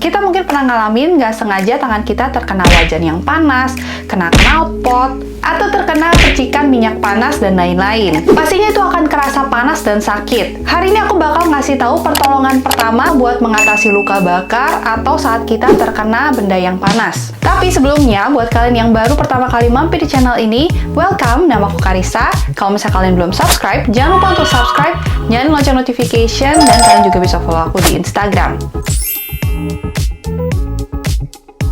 Kita mungkin pernah ngalamin nggak sengaja tangan kita terkena wajan yang panas, kena knalpot, atau terkena percikan minyak panas dan lain-lain. Pastinya itu akan kerasa panas dan sakit. Hari ini aku bakal ngasih tahu pertolongan pertama buat mengatasi luka bakar atau saat kita terkena benda yang panas. Tapi sebelumnya, buat kalian yang baru pertama kali mampir di channel ini, welcome, nama aku Karissa. Kalau misalnya kalian belum subscribe, jangan lupa untuk subscribe, nyalain lonceng notification, dan kalian juga bisa follow aku di Instagram.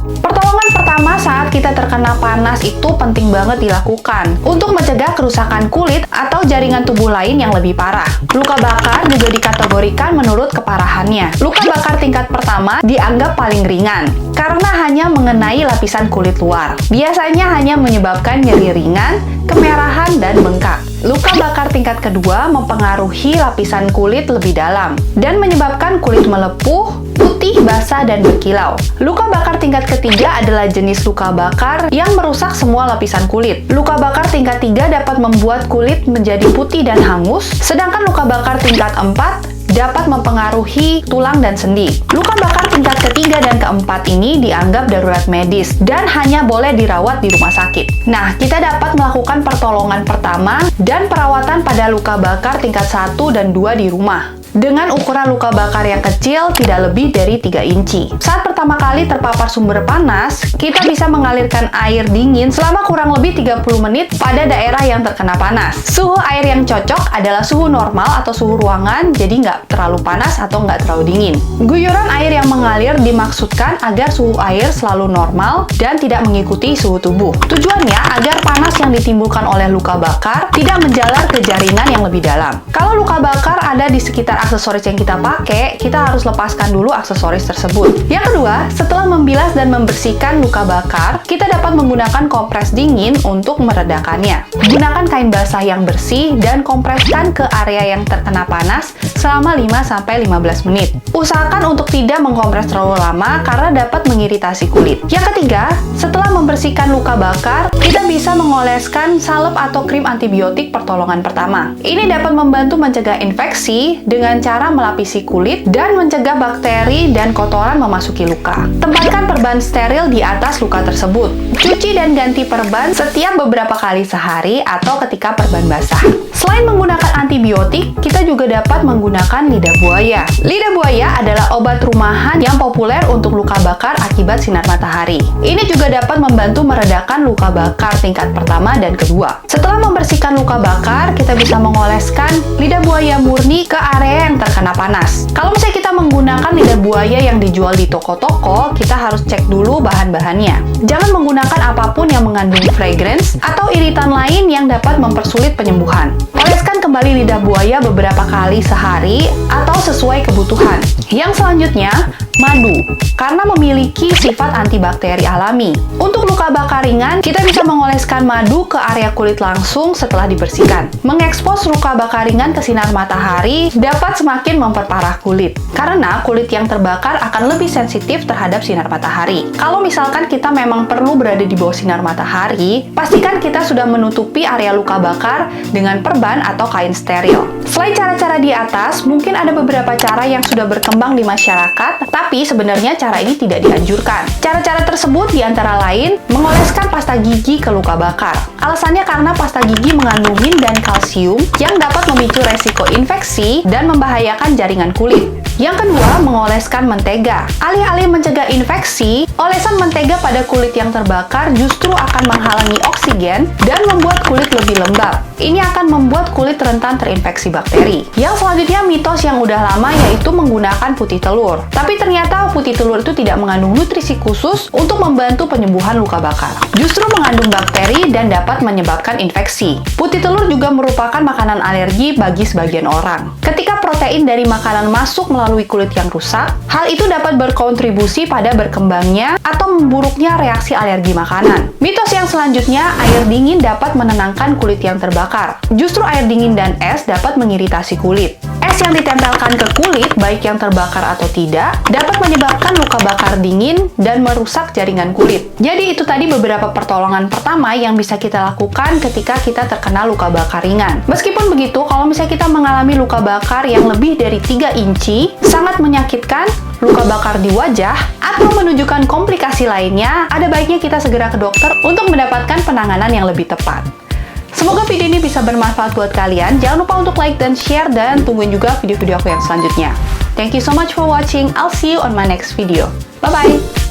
Pertolongan pertama saat kita terkena panas itu penting banget dilakukan untuk mencegah kerusakan kulit atau jaringan tubuh lain yang lebih parah. Luka bakar juga dikategorikan menurut keparahannya. Luka bakar tingkat pertama dianggap paling ringan karena hanya mengenai lapisan kulit luar. Biasanya hanya menyebabkan nyeri ringan, kemerahan, dan bengkak. Luka bakar tingkat kedua mempengaruhi lapisan kulit lebih dalam dan menyebabkan kulit melepuh, putih, basah, dan berkilau. Luka bakar tingkat ketiga adalah jenis luka bakar yang merusak semua lapisan kulit. Luka bakar tingkat 3 dapat membuat kulit menjadi putih dan hangus, sedangkan luka bakar tingkat 4 dapat mempengaruhi tulang dan sendi. Luka bakar tingkat ketiga dan keempat ini dianggap darurat medis dan hanya boleh dirawat di rumah sakit. Nah, kita dapat melakukan pertolongan pertama dan perawatan pada luka bakar tingkat 1 dan 2 di rumah. Dengan ukuran luka bakar yang kecil, tidak lebih dari 3 inci. Saat pertama kali terpapar sumber panas, kita bisa mengalirkan air dingin selama kurang lebih 30 menit pada daerah yang terkena panas. Suhu air yang cocok adalah suhu normal atau suhu ruangan, jadi nggak terlalu panas atau nggak terlalu dingin. Guyuran air yang mengalir dimaksudkan agar suhu air selalu normal dan tidak mengikuti suhu tubuh. Tujuannya agar panas yang ditimbulkan oleh luka bakar tidak menjalar ke jaringan yang lebih dalam. Kalau luka bakar ada di sekitar aksesoris yang kita pakai, kita harus lepaskan dulu aksesoris tersebut. Yang kedua, setelah membilas dan membersihkan luka bakar, kita dapat menggunakan kompres dingin untuk meredakannya. Gunakan kain basah yang bersih dan kompreskan ke area yang terkena panas selama 5-15 menit. Usahakan untuk tidak mengkompres terlalu lama karena dapat mengiritasi kulit. Yang ketiga, setelah membersihkan luka bakar, kita bisa mengoleskan salep atau krim antibiotik pertolongan pertama. Ini dapat membantu mencegah infeksi dengan cara melapisi kulit dan mencegah bakteri dan kotoran memasuki luka. Tempatkan perban steril di atas luka tersebut. Cuci dan ganti perban setiap beberapa kali sehari atau ketika perban basah. Selain menggunakan antibiotik, kita juga dapat menggunakan lidah buaya. Lidah buaya adalah obat rumahan yang populer untuk luka bakar akibat sinar matahari. Ini juga dapat membantu meredakan luka bakar tingkat pertama dan kedua. Setelah membersihkan luka bakar, kita bisa mengoleskan lidah buaya murni ke area yang terkena panas. Kalau misalnya kita menggunakan lidah buaya yang dijual di toko-toko, kita harus cek dulu bahan-bahannya. Jangan menggunakan apapun yang mengandung fragrance atau iritan lain yang dapat mempersulit penyembuhan. Oleskan kembali lidah buaya beberapa kali sehari atau sesuai kebutuhan. Yang selanjutnya, madu, karena memiliki sifat antibakteri alami. Untuk luka bakar ringan, kita bisa mengoleskan madu ke area kulit langsung setelah dibersihkan. Mengekspos luka bakar ringan ke sinar matahari dapat semakin memperparah kulit, karena kulit yang terbakar akan lebih sensitif terhadap sinar matahari. Kalau misalkan kita memang perlu berada di bawah sinar matahari, pastikan kita sudah menutupi area luka bakar dengan perban atau kain steril. Selain cara-cara di atas, mungkin ada beberapa cara yang sudah berkembang di masyarakat, tapi sebenarnya cara ini tidak dianjurkan. Cara-cara tersebut diantara lain mengoleskan pasta gigi ke luka bakar. Alasannya karena pasta gigi mengandung min dan kalsium yang dapat memicu resiko infeksi dan membahayakan jaringan kulit. Yang kedua, mengoleskan mentega. Alih-alih mencegah infeksi, olesan mentega pada kulit yang terbakar justru akan menghalangi oksigen dan membuat kulit lebih lembab. Ini akan membuat kulit rentan terinfeksi bakteri. Yang selanjutnya, mitos yang udah lama yaitu menggunakan putih telur. Tapi ternyata putih telur itu tidak mengandung nutrisi khusus untuk membantu penyembuhan luka bakar. Justru mengandung bakteri dan dapat menyebabkan infeksi. Putih telur juga merupakan makanan alergi bagi sebagian orang. Ketika protein dari makanan masuk melalui kulit yang rusak, hal itu dapat berkontribusi pada berkembangnya atau memburuknya reaksi alergi makanan. Mitos yang selanjutnya, air dingin dapat menenangkan kulit yang terbakar. Justru air dingin dan es dapat mengiritasi kulit. Es Gas yang ditempelkan ke kulit, baik yang terbakar atau tidak, dapat menyebabkan luka bakar dingin dan merusak jaringan kulit. Jadi itu tadi beberapa pertolongan pertama yang bisa kita lakukan ketika kita terkena luka bakar ringan. Meskipun begitu, kalau misalnya kita mengalami luka bakar yang lebih dari 3 inci, sangat menyakitkan, luka bakar di wajah, atau menunjukkan komplikasi lainnya, ada baiknya kita segera ke dokter untuk mendapatkan penanganan yang lebih tepat. Semoga video ini bisa bermanfaat buat kalian. Jangan lupa untuk like dan share, dan tungguin juga video-video aku yang selanjutnya. Thank you so much for watching. I'll see you on my next video. Bye-bye!